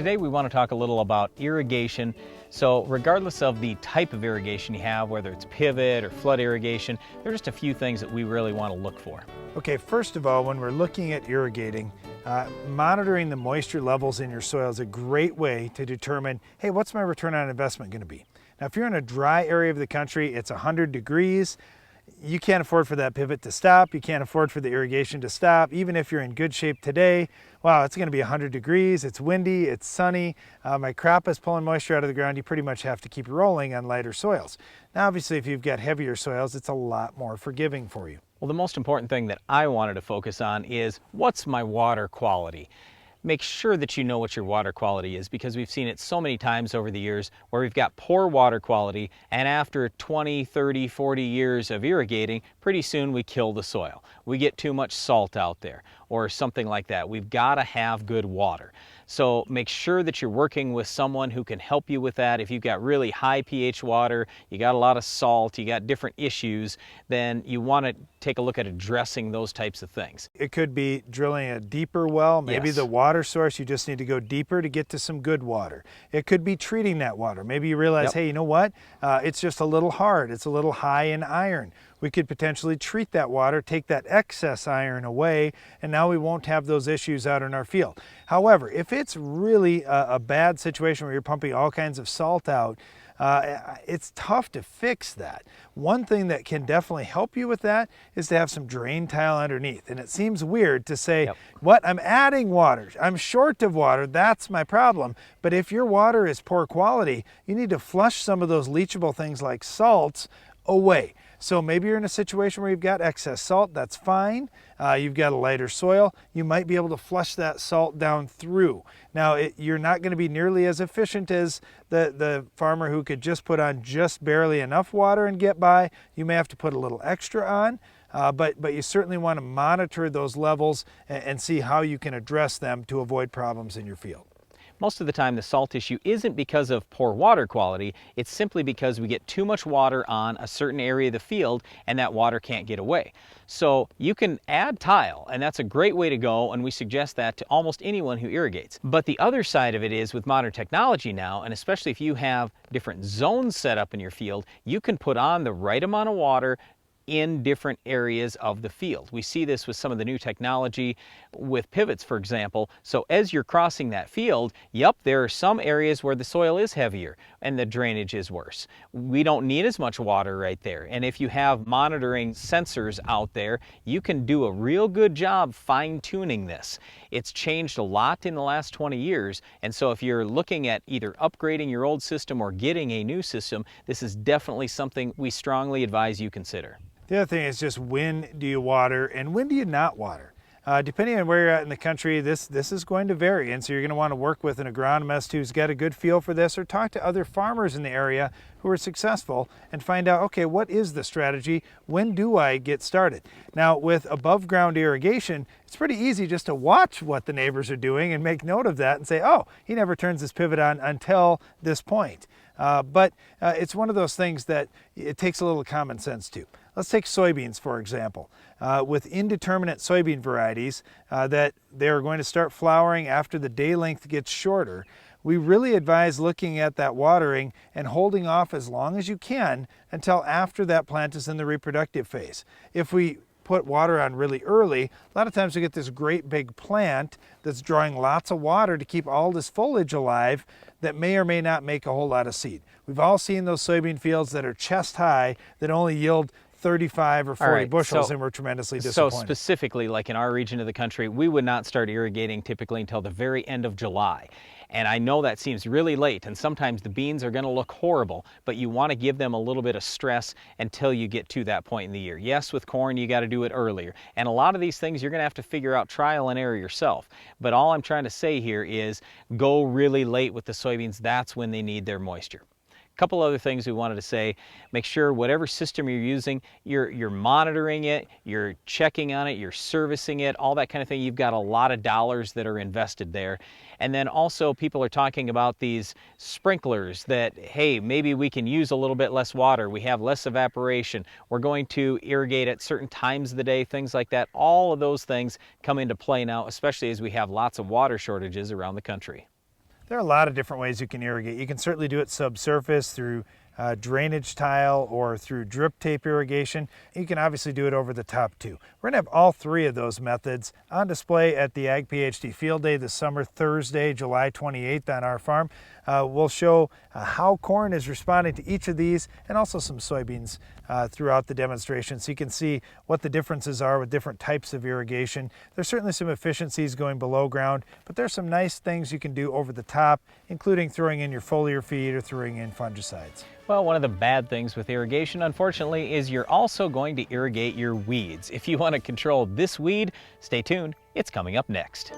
Today we want to talk a little about irrigation. So regardless of the type of irrigation you have, whether it's pivot or flood irrigation, there are just a few things that we really want to look for. Okay, first of all, when we're looking at irrigating, monitoring the moisture levels in your soil is a great way to determine, hey, what's my return on investment going to be? Now, if you're in a dry area of the country, it's 100 degrees, you can't afford for that pivot to stop. You can't afford for the irrigation to stop. Even if you're in good shape today, wow, it's going to be 100 degrees, it's windy, it's sunny, my crop is pulling moisture out of the ground, you pretty much have to keep rolling on lighter soils. Now, obviously, if you've got heavier soils, it's a lot more forgiving for you. Well, the most important thing that I wanted to focus on is what's my water quality? Make sure that you know what your water quality is, because we've seen it so many times over the years where we've got poor water quality, and after 20, 30, 40 years of irrigating, pretty soon we kill the soil. We get too much salt out there or something like that. We've got to have good water. So make sure that you're working with someone who can help you with that. If you've got really high pH water, you got a lot of salt, you got different issues, then you want to take a look at addressing those types of things. It could be drilling a deeper well. Maybe Yes. the water source, you just need to go deeper to get to some good water. It could be treating that water. Maybe you realize, hey, you know what? It's just a little hard. It's a little high in iron. We could potentially treat that water, take that excess iron away, and now we won't have those issues out in our field. However, if it's really a bad situation where you're pumping all kinds of salt out, it's tough to fix that. One thing that can definitely help you with that is to have some drain tile underneath. And it seems weird to say, what, I'm adding water, I'm short of water, that's my problem. But if your water is poor quality, you need to flush some of those leachable things like salts away. So maybe you're in a situation where you've got excess salt, that's fine. You've got a lighter soil, you might be able to flush that salt down through. Now, you're not going to be nearly as efficient as the farmer who could just put on just barely enough water and get by. You may have to put a little extra on, but you certainly want to monitor those levels and see how you can address them to avoid problems in your field. Most of the time the salt issue isn't because of poor water quality, it's simply because we get too much water on a certain area of the field and that water can't get away. So you can add tile, and that's a great way to go, and we suggest that to almost anyone who irrigates. But the other side of it is, with modern technology now, and especially if you have different zones set up in your field, you can put on the right amount of water in different areas of the field. We see this with some of the new technology with pivots, for example. So as you're crossing that field, there are some areas where the soil is heavier and the drainage is worse. We don't need as much water right there. And if you have monitoring sensors out there, you can do a real good job fine-tuning this. It's changed a lot in the last 20 years. And so if you're looking at either upgrading your old system or getting a new system, this is definitely something we strongly advise you consider. The other thing is just when do you water and when do you not water? Depending on where you're at in the country, this is going to vary, and so you're going to want to work with an agronomist who's got a good feel for this, or talk to other farmers in the area who are successful and find out, okay, what is the strategy? When do I get started? Now, with above ground irrigation, it's pretty easy just to watch what the neighbors are doing and make note of that and say, oh, he never turns his pivot on until this point. But it's one of those things that it takes a little common sense to. Let's take soybeans, for example. With indeterminate soybean varieties that they're going to start flowering after the day length gets shorter, we really advise looking at that watering and holding off as long as you can until after that plant is in the reproductive phase. If we put water on really early, a lot of times we get this great big plant that's drawing lots of water to keep all this foliage alive that may or may not make a whole lot of seed. We've all seen those soybean fields that are chest high that only yield 35 or 40 bushels, and we're tremendously disappointed. So specifically, like in our region of the country, we would not start irrigating typically until the very end of July. And I know that seems really late, and sometimes the beans are going to look horrible, but you want to give them a little bit of stress until you get to that point in the year. Yes, with corn, you got to do it earlier. And a lot of these things you're going to have to figure out trial and error yourself. But all I'm trying to say here is go really late with the soybeans. That's when they need their moisture. Couple other things we wanted to say: make sure whatever system you're using, you're monitoring it, you're checking on it, you're servicing it, all that kind of thing. You've got a lot of dollars that are invested there. And then also people are talking about these sprinklers that, hey, maybe we can use a little bit less water, we have less evaporation, we're going to irrigate at certain times of the day, things like that. All of those things come into play now, especially as we have lots of water shortages around the country. There are a lot of different ways you can irrigate. You can certainly do it subsurface through drainage tile or through drip tape irrigation. You can obviously do it over the top too. We're going to have all three of those methods on display at the Ag PhD Field Day this summer, Thursday, July 28th on our farm. We'll show how corn is responding to each of these, and also some soybeans throughout the demonstration, so you can see what the differences are with different types of irrigation. There's certainly some efficiencies going below ground, but there's some nice things you can do over the top, including throwing in your foliar feed or throwing in fungicides. Well, one of the bad things with irrigation, unfortunately, is you're also going to irrigate your weeds. If you want to control this weed, stay tuned. It's coming up next.